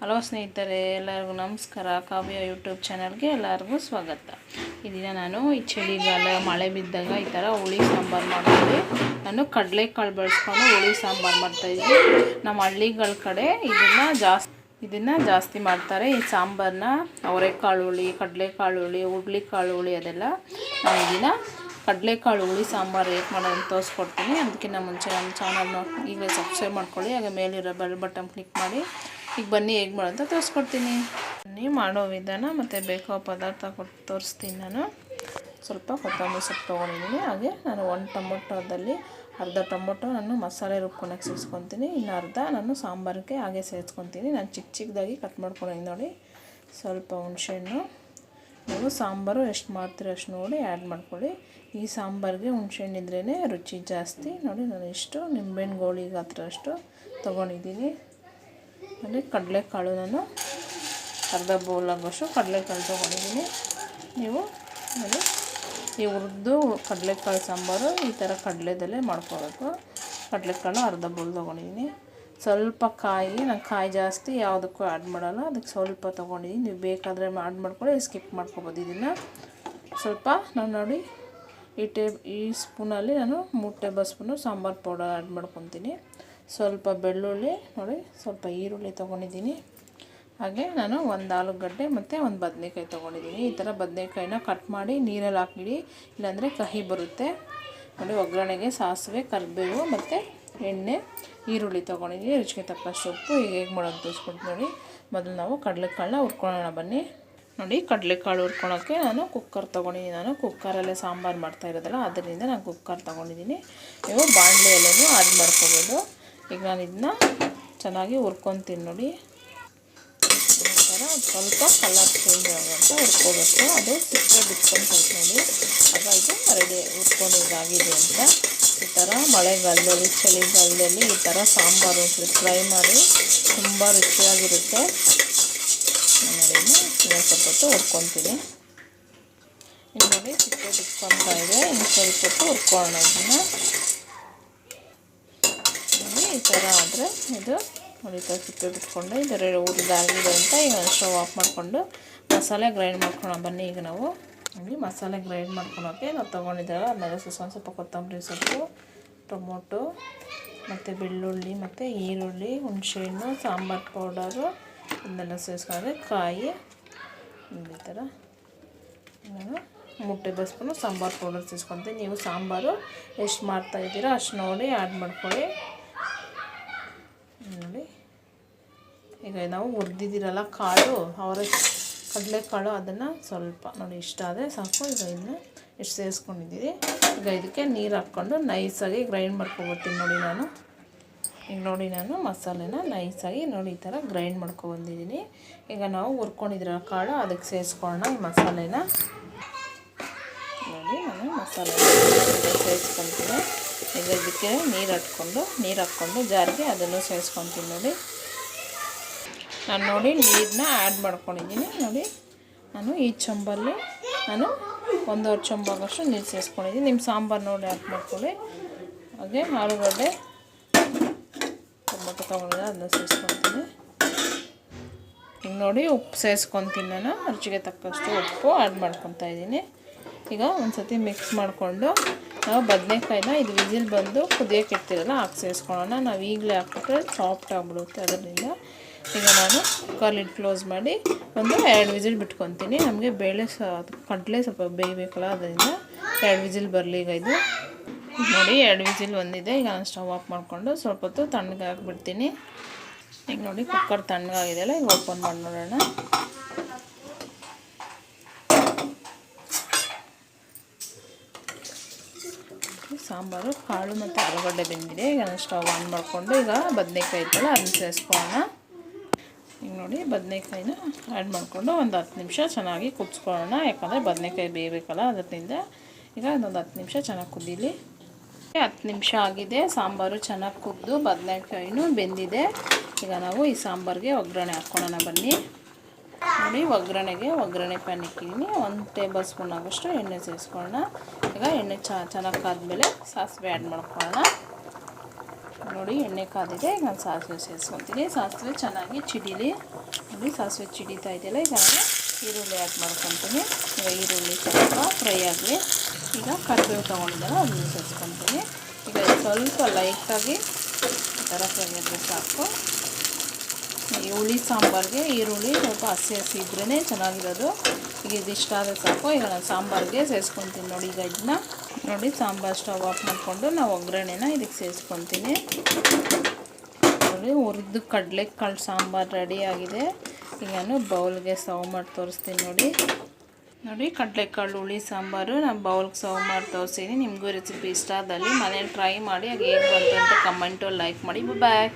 Hello ಸ್ನೇಹಿತರೆ, ಎಲ್ಲರಿಗೂ ನಮಸ್ಕಾರ. ಕಾವ್ಯ ಯೂಟ್ಯೂಬ್ ಚಾನಲ್ಗೆ ಎಲ್ಲರಿಗೂ ಸ್ವಾಗತ. ಈ ದಿನ ನಾನು ಈ ಚಳಿಗಾಲ ಮಳೆ ಬಿದ್ದಾಗ ಈ ಥರ ಹುಳಿ ಸಾಂಬಾರು ಮಾಡ್ತೀನಿ. ನಾನು ಕಡಲೆಕಾಳು ಬಳಸ್ಕೊಂಡು ಹುಳಿ ಸಾಂಬಾರು ಮಾಡ್ತಾಯಿದ್ದೀನಿ. ನಮ್ಮ ಹಳ್ಳಿಗಳ ಕಡೆ ಇದನ್ನು ಜಾಸ್ತಿ ಮಾಡ್ತಾರೆ. ಈ ಸಾಂಬಾರನ್ನ ಅವರೆಕಾಳು ಹುಳಿ, ಕಡಲೆಕಾಳು ಹುಳಿ, ಹುರುಳಿಕಾಳು ಹುಳಿ ಅದೆಲ್ಲ. ನಾನು ಇದನ್ನು ಕಡಲೆಕಾಳು ಹುಳಿ ಸಾಂಬಾರು ಹೇಗೆ ಮಾಡೋದು ತೋರಿಸ್ಕೊಡ್ತೀನಿ. ಅದಕ್ಕಿಂತ ಮುಂಚೆ ನಮ್ಮ ಚಾನಲ್ನ ಈಗಲೇ ಸಬ್ಸ್ಕ್ರೈಬ್ ಮಾಡ್ಕೊಳ್ಳಿ, ಹಾಗೆ ಮೇಲಿರೋ ಬೆಲ್ ಬಟನ್ ಕ್ಲಿಕ್ ಮಾಡಿ. ಈಗ ಬನ್ನಿ ಹೇಗೆ ಮಾಡೋದು ತೋರಿಸ್ಕೊಡ್ತೀನಿ. ಬನ್ನಿ ಮಾಡೋ ವಿಧಾನ ಮತ್ತು ಬೇಕೋ ಪದಾರ್ಥ ಕೊಟ್ಟು ತೋರಿಸ್ತೀನಿ. ನಾನು ಸ್ವಲ್ಪ ಕೊತ್ತಂಬರಿ ಸೊಪ್ಪು ತೊಗೊಂಡಿದ್ದೀನಿ. ಹಾಗೆ ನಾನು ಒಂದು ಟೊಮೊಟೊದಲ್ಲಿ ಅರ್ಧ ಟೊಮೊಟೊ ನಾನು ಮಸಾಲೆ ರುಬ್ಕೊಳಕ್ಕೆ ಸೇರಿಸ್ಕೊತೀನಿ. ಇನ್ನು ಅರ್ಧ ನಾನು ಸಾಂಬಾರಿಗೆ ಹಾಗೆ ಸೇರಿಸ್ಕೊತೀನಿ. ನಾನು ಚಿಕ್ಕದಾಗಿ ಕಟ್ ಮಾಡ್ಕೊಂಡಿದ್ದೀನಿ ನೋಡಿ. ಸ್ವಲ್ಪ ಹುಣಸೆಹಣ್ಣು, ನೀವು ಸಾಂಬಾರು ಎಷ್ಟು ಮಾಡ್ತೀರೋ ಅಷ್ಟು ನೋಡಿ ಆ್ಯಡ್ ಮಾಡ್ಕೊಳ್ಳಿ. ಈ ಸಾಂಬಾರಿಗೆ ಹುಣಸೆಹಣ್ಣು ಇದ್ರೇ ರುಚಿ ಜಾಸ್ತಿ ನೋಡಿ. ನಾನು ಇಷ್ಟು ನಿಂಬೆಹಣ್ಣು ಗೋಳಿ ಗಾತ್ರ ಅಷ್ಟು ತೊಗೊಂಡಿದ್ದೀನಿ. ಅಂದರೆ ಕಡಲೆಕಾಳು ನಾನು ಅರ್ಧ ಬೌಲ್ ಆಗೋಷ್ಟು ಕಡಲೆಕಾಳು ತೊಗೊಂಡಿದ್ದೀನಿ. ನೀವು ಆಮೇಲೆ ಈ ಹುರಿದು ಕಡಲೆಕಾಳು ಸಾಂಬಾರು ಈ ಥರ ಕಡಲೆದಲ್ಲೇ ಮಾಡ್ಕೋಬೇಕು. ಕಡಲೆಕಾಳು ಅರ್ಧ ಬೌಲ್ ತೊಗೊಂಡಿದ್ದೀನಿ. ಸ್ವಲ್ಪ ಕಾಯಿ, ನಾನು ಕಾಯಿ ಜಾಸ್ತಿ ಯಾವುದಕ್ಕೂ ಆ್ಯಡ್ ಮಾಡೋಲ್ಲ, ಅದಕ್ಕೆ ಸ್ವಲ್ಪ ತೊಗೊಂಡಿದ್ದೀನಿ. ನೀವು ಬೇಕಾದರೆ ಆ್ಯಡ್ ಮಾಡ್ಕೊಳ್ಳಿ, ಸ್ಕಿಪ್ ಮಾಡ್ಕೊಬೋದು. ಇದನ್ನು ಸ್ವಲ್ಪ ನಾನು ನೋಡಿ ಈ ಸ್ಪೂನಲ್ಲಿ ನಾನು 3 table spoon sambar powder add ಮಾಡ್ಕೊತೀನಿ. ಸ್ವಲ್ಪ ಬೆಳ್ಳುಳ್ಳಿ ನೋಡಿ, ಸ್ವಲ್ಪ ಈರುಳ್ಳಿ ತೊಗೊಂಡಿದ್ದೀನಿ. ಹಾಗೆ ನಾನು ಒಂದು ಆಲೂಗಡ್ಡೆ ಮತ್ತು ಒಂದು ಬದನೆಕಾಯಿ ತೊಗೊಂಡಿದ್ದೀನಿ. ಈ ಥರ ಬದನೆಕಾಯಿನ ಕಟ್ ಮಾಡಿ ನೀರಲ್ಲಿ ಹಾಕಿಡಿ, ಇಲ್ಲಾಂದರೆ ಕಹಿ ಬರುತ್ತೆ ನೋಡಿ. ಒಗ್ಗರಣೆಗೆ ಸಾಸಿವೆ, ಕರಿಬೇವು ಮತ್ತು ಎಣ್ಣೆ, ಈರುಳ್ಳಿ ತೊಗೊಂಡಿದ್ದೀನಿ. ರುಚಿಗೆ ತಕ್ಕಷ್ಟು ಉಪ್ಪು. ಈಗ ಹೇಗೆ ಮಾಡೋದು ತೋರಿಸ್ಕೊಡ್ತೀನಿ ನೋಡಿ. ಮೊದಲು ನಾವು ಕಡಲೆಕಾಳನ್ನ ಹುರ್ಕೊಳ್ಳೋಣ ಬನ್ನಿ. ನೋಡಿ, ಕಡಲೆಕಾಳು ಹುರ್ಕೊಳ್ಳೋಕ್ಕೆ ನಾನು ಕುಕ್ಕರ್ ತೊಗೊಂಡಿದ್ದೀನಿ. ನಾನು ಕುಕ್ಕರಲ್ಲೇ ಸಾಂಬಾರು ಮಾಡ್ತಾಯಿರೋದಲ್ಲ, ಅದರಿಂದ ನಾನು ಕುಕ್ಕರ್ ತೊಗೊಂಡಿದ್ದೀನಿ. ನೀವು ಬಾಣಲೆಯಲ್ಲೂ ಆ್ಯಡ್ ಮಾಡ್ಕೊಬೋದು. ಈಗ ನಾನು ಇದನ್ನ ಚೆನ್ನಾಗಿ ಹುರ್ಕೊತೀನಿ ನೋಡಿ. ಈ ಥರ ಸ್ವಲ್ಪ ಕಲರ್ ಚೇಂಜ್ ಆಗುವಂಥ ಹುರ್ಕೋಬೇಕು. ಅದು ಸಿಪ್ಪೆ ಬಿಟ್ಕೊಂಡು ನೋಡಿ. ಆಗ ಇದು ರೆಡಿ ಹುರ್ಕೊಂಡು ಇದಾಗಿದೆ ಅಂತ. ಈ ಥರ ಮಳೆಗಾಲದಲ್ಲಿ, ಚಳಿಗಾಲದಲ್ಲಿ ಈ ಥರ ಸಾಂಬಾರು ಫ್ರೈ ಮಾಡಿ ತುಂಬ ರುಚಿಯಾಗಿರುತ್ತೆ. ನಾನು ಇನ್ನೊಂದು ಸ್ವಲ್ಪ ಹೊತ್ತು ಹುರ್ಕೊತೀನಿ. ಇನ್ನು ನೋಡಿ, ಸಿಪ್ಪೆ ಬಿಟ್ಕೊತಾ ಇದೆ. ಇನ್ನು ಸ್ವಲ್ಪ ಹೊತ್ತು ಹುರ್ಕೊಳ್ಳೋಣ ಇದನ್ನು. ಈ ಥರ ಆದರೆ ಇದು ನೋಡಿ, ಸಿಪ್ಪೆ ಬಿಟ್ಕೊಂಡು ಇದು ಹುರಿದಾಗಿದೆ ಅಂತ. ಈಗ ಸ್ಟವ್ ಆಫ್ ಮಾಡಿಕೊಂಡು ಮಸಾಲೆ ಗ್ರೈಂಡ್ ಮಾಡ್ಕೊಳ್ಳೋಣ ಬನ್ನಿ. ಈಗ ನಾವು ನೋಡಿ ಮಸಾಲೆ ಗ್ರೈಂಡ್ ಮಾಡ್ಕೊಳೋಕ್ಕೆ ನಾವು ತೊಗೊಂಡಿದ್ದಾವೆ. ಆಮೇಲೆ ಸ್ವಲ್ಪ ಕೊತ್ತಂಬರಿ ಸೊಪ್ಪು, ಟೊಮೊಟೊ ಮತ್ತು ಬೆಳ್ಳುಳ್ಳಿ ಮತ್ತು ಈರುಳ್ಳಿ, ಹುಣಸೆಹಣ್ಣು, ಸಾಂಬಾರು ಪೌಡರು ಇದನ್ನೆಲ್ಲ ಸೇರಿಸ್ಕೊಂಡ್ರೆ ಕಾಯಿ ಈ ಥರ ನಾನು 3 ಟೇಬಲ್ ಸ್ಪೂನು ಸಾಂಬಾರು ಪೌಡರ್ ಸೇರಿಸ್ಕೊತೀನಿ. ನೀವು ಸಾಂಬಾರು ಎಷ್ಟು ಮಾಡ್ತಾಯಿದ್ದೀರೋ ಅಷ್ಟು ನೋಡಿ ಆ್ಯಡ್ ಮಾಡ್ಕೊಳ್ಳಿ ನೋಡಿ. ಈಗ ನಾವು ಹುರಿದಿದ್ದೀರಲ್ಲ ಕಾಳು, ಕಡಲೆಕಾಳು, ಅದನ್ನು ಸ್ವಲ್ಪ ನೋಡಿ ಇಷ್ಟ ಆದರೆ ಸಾಕು. ಈಗ ಇದನ್ನ ಎಷ್ಟು ಸೇರಿಸ್ಕೊಂಡಿದ್ದೀರಿ. ಈಗ ಇದಕ್ಕೆ ನೀರು ಹಾಕ್ಕೊಂಡು ನೈಸಾಗಿ ಗ್ರೈಂಡ್ ಮಾಡ್ಕೊಬರ್ತೀನಿ ನೋಡಿ. ಈಗ ನೋಡಿ ನಾನು ಮಸಾಲೆನ ನೈಸಾಗಿ ನೋಡಿ ಈ ಥರ ಗ್ರೈಂಡ್ ಮಾಡ್ಕೊಬಂದಿದ್ದೀನಿ. ಈಗ ನಾವು ಹುರ್ಕೊಂಡಿದ್ದೀರಲ್ಲ ಕಾಳು, ಅದಕ್ಕೆ ಸೇರಿಸ್ಕೊಳ್ಳೋಣ ಈ ಮಸಾಲೆನ ನೋಡಿ. ನಾನು ಮಸಾಲೆ ಸೇರಿಸ್ಕೊತೀನಿ. ಈಗ ಇದಕ್ಕೆ ನೀರು ಹಾಕ್ಕೊಂಡು ಜಾರಿಗೆ ಅದನ್ನು ಸೇರಿಸ್ಕೊತೀನಿ ನೋಡಿ. ನಾನು ನೋಡಿ ನೀರನ್ನ ಆ್ಯಡ್ ಮಾಡ್ಕೊಂಡಿದ್ದೀನಿ ನೋಡಿ. ನಾನು ಈ ಚೊಂಬಲ್ಲಿ ನಾನು 1.5 ಚೊಂಬಾಗಷ್ಟು ನೀರು ಸೇರಿಸ್ಕೊಂಡಿದ್ದೀನಿ. ನಿಮ್ಮ ಸಾಂಬಾರು ನೋಡಿ ಆ್ಯಡ್ ಮಾಡ್ಕೊಳ್ಳಿ. ಹಾಗೆ ಆಲೂಗಡ್ಡೆ, ಟೊಮೊಟೊ ತೊಗೊಂಡಿದ್ದೆ ಅದನ್ನ ಸೇರಿಸ್ಕೊತೀನಿ. ಈಗ ನೋಡಿ ಉಪ್ಪು ಸೇರಿಸ್ಕೊತೀನಿ. ನಾನು ರುಚಿಗೆ ತಕ್ಕಷ್ಟು ಉಪ್ಪು ಆ್ಯಡ್ ಮಾಡ್ಕೊತಾ ಇದ್ದೀನಿ. ಈಗ ಒಂದು ಸತಿ ಮಿಕ್ಸ್ ಮಾಡಿಕೊಂಡು ನಾವು ಬದನೆಕಾಯಿನ ಇದು ವಿಸಿಲ್ ಬಂದು ಕುದಿಯೋಕೆ ಇರ್ತಿರಲ್ಲ ಹಾಕಿ ಸೇರಿಸ್ಕೊಳ್ಳೋಣ. ನಾವು ಈಗಲೇ ಹಾಕ್ಬಿಟ್ರೆ ಸಾಫ್ಟ್ ಆಗಿಬಿಡುತ್ತೆ. ಅದರಿಂದ ಈಗ ನಾನು ಕುಕ್ಕರ್ ಲಿಡ್ ಕ್ಲೋಸ್ ಮಾಡಿ ಒಂದು 2 ವಿಸಿಲ್ ಬಿಟ್ಕೊತೀನಿ. ನಮಗೆ ಕಡಲೆ ಸ್ವಲ್ಪ ಬೇಯಬೇಕಲ್ಲ, ಅದರಿಂದ 2 ವಿಸಿಲ್ ಬರಲಿ. ಈಗ ಇದು ನೋಡಿ 2 ವಿಸಿಲ್ ಬಂದಿದೆ. ಈಗ ನಾನು ಸ್ಟವ್ ಆಫ್ ಮಾಡಿಕೊಂಡು ಸ್ವಲ್ಪ ಹೊತ್ತು ತಣ್ಣಗೆ ಹಾಕ್ಬಿಡ್ತೀನಿ. ಈಗ ನೋಡಿ ಕುಕ್ಕರ್ ತಣ್ಣಗಾಗಿದೆಯಲ್ಲ, ಈಗ ಓಪನ್ ಮಾಡಿ ನೋಡೋಣ. ಸಾಂಬಾರು ಕಾಳು ಮತ್ತು ಆಲೂಗಡ್ಡೆ ಬೆಂದಿದೆ. ಈಗ ನಾನು ಸ್ಟವ್ ಆನ್ ಮಾಡಿಕೊಂಡು ಈಗ ಬದನೆಕಾಯಿ ಇತ್ತಲ್ಲ ಅದನ್ನ ಸೇರಿಸ್ಕೊಳ್ಳೋಣ. ಈಗ ನೋಡಿ ಬದನೆಕಾಯಿನ ಆ್ಯಡ್ ಮಾಡಿಕೊಂಡು ಒಂದು 10 ನಿಮಿಷ ಚೆನ್ನಾಗಿ ಕುದಿಸ್ಕೊಳ್ಳೋಣ. ಯಾಕಂದರೆ ಬದನೆಕಾಯಿ ಬೇಯಬೇಕಲ್ಲ, ಅದರಿಂದ ಈಗ ಒಂದು 10 ನಿಮಿಷ ಚೆನ್ನಾಗಿ ಕುದೀಲಿ. 10 ನಿಮಿಷ ಆಗಿದೆ. ಸಾಂಬಾರು ಚೆನ್ನಾಗಿ ಕುದ್ದು ಬದನೆಕಾಯಿನೂ ಬೆಂದಿದೆ. ಈಗ ನಾವು ಈ ಸಾಂಬಾರಿಗೆ ಒಗ್ಗರಣೆ ಹಾಕ್ಕೊಳ್ಳೋಣ ಬನ್ನಿ ನೋಡಿ. ಒಗ್ಗರಣೆ ಪ್ಯಾನ್ ಇಕ್ಕಿದ್ದೀನಿ. 1 ಟೇಬಲ್ ಸ್ಪೂನ್ ಆಗೋಷ್ಟು ಎಣ್ಣೆ ಸೇರಿಸ್ಕೊಳ್ಳೋಣ. ಈಗ ಎಣ್ಣೆ ಚೆನ್ನಾಗಿ ಕಾದ್ಮೇಲೆ ಸಾಸಿವೆ ಆ್ಯಡ್ ಮಾಡ್ಕೊಳ್ಳೋಣ ನೋಡಿ ಎಣ್ಣೆ ಕಾದಿದೆ. ಈಗ ನಾನು ಸಾಸಿವೆ ಸೇರಿಸ್ಕೊತೀನಿ. ಸಾಸಿವೆ ಚೆನ್ನಾಗಿ ಚಿಡಿಲಿ. ನೋಡಿ ಸಾಸಿವೆ ಚಿಡಿತಾ ಇದೆಯಲ್ಲ, ಈಗ ನಾನು ಈರುಳ್ಳಿ ಆ್ಯಡ್ ಮಾಡ್ಕೊತೀನಿ. ಈಗ ಈರುಳ್ಳಿ ಸ್ವಲ್ಪ ಫ್ರೈ ಆಗಲಿ. ಈಗ ಕರಿಬೇವು ತೊಗೊಂಡಿದ್ದಲ್ಲ ಅದನ್ನು ಸೇರಿಸ್ಕೊತೀನಿ. ಈಗ ಸ್ವಲ್ಪ ಲೈಟಾಗಿ ಈ ಥರ ಫ್ರೈ ಆದರೆ ಸಾಕು. ಈ ಹುಳಿ ಸಾಂಬಾರಿಗೆ ಈರುಳ್ಳಿ ಸ್ವಲ್ಪ ಹಸಿ ಇದ್ರೇ ಚೆನ್ನಾಗಿರೋದು. ಈಗ ಇದಿಷ್ಟ ಆದರೆ ಸಾಕು. ಈಗ ನಾನು ಸಾಂಬಾರಿಗೆ ಸೇರಿಸ್ಕೊತೀನಿ. ನೋಡಿ ಈಗ ಇದನ್ನ ನೋಡಿ ಸಾಂಬಾರು ಸ್ಟವ್ ಆಫ್ ಮಾಡಿಕೊಂಡು ನಾವು ಒಗ್ಗರಣೆನ ಇದಕ್ಕೆ ಸೇರಿಸ್ಕೊತೀನಿ. ನೋಡಿ ಹುರಿದು ಕಡಲೆಕಾಳು ಸಾಂಬಾರು ರೆಡಿಯಾಗಿದೆ. ಈಗ ನಾನು ಬೌಲ್ಗೆ ಸರ್ವ್ ಮಾಡಿ ತೋರಿಸ್ತೀನಿ. ನೋಡಿ ಕಡಲೆಕಾಳು ಹುಳಿ ಸಾಂಬಾರು ನಾನು ಬೌಲ್ಗೆ ಸರ್ವ್ ಮಾಡಿ ತೋರಿಸ್ತೀನಿ. ನಿಮಗೂ ರೆಸಿಪಿ ಇಷ್ಟ ಆದಲ್ಲಿ ಮನೇಲಿ ಟ್ರೈ ಮಾಡಿ. ಹಾಗೆ ಹೇಗೆ ಬಂತು ಅಂತ ಕಮೆಂಟು ಲೈಕ್ ಮಾಡಿ. ಬಾಯ್.